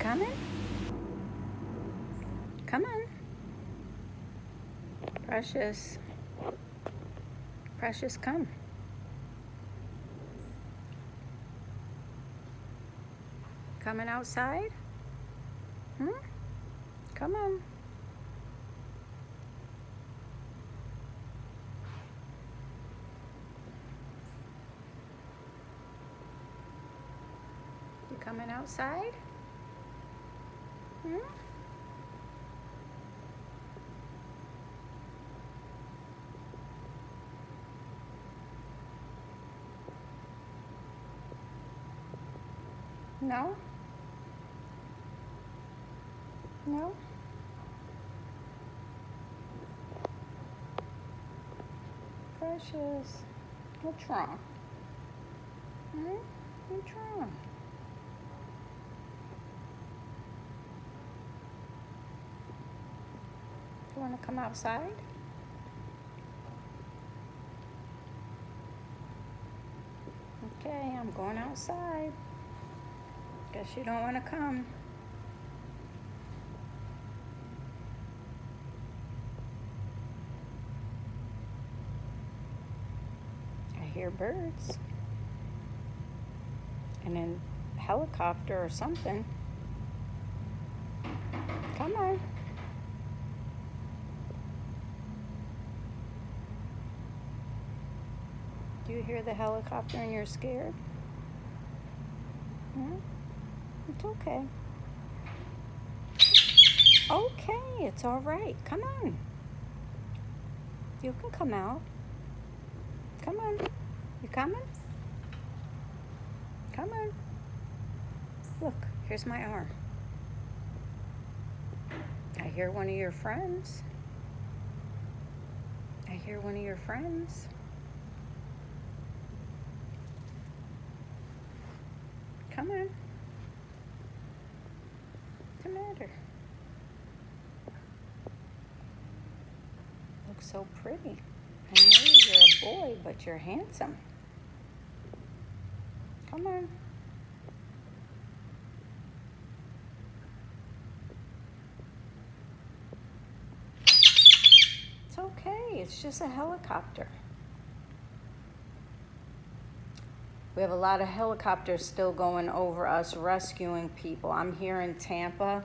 coming? Come on. Precious. Precious, come. Coming outside? Come on. You coming outside? No? No? Precious. What's wrong? What's wrong? You want to come outside? Okay, I'm going outside. Guess you don't want to come. I hear birds. And a helicopter or something. Come on. Do you hear the helicopter and you're scared? It's okay. Okay, it's all right. Come on. You can come out. Come on. You coming? Come on. Look, here's my arm. I hear one of your friends. I hear one of your friends. Come on. What's the matter? Looks so pretty. I know you're a boy, but you're handsome. Come on. It's okay. It's just a helicopter. We have a lot of helicopters still going over us rescuing people. I'm here in Tampa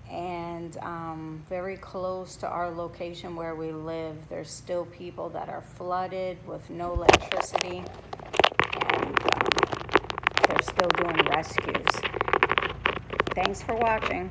and very close to our location where we live. There's still people that are flooded with no electricity, and they're still doing rescues. Thanks for watching.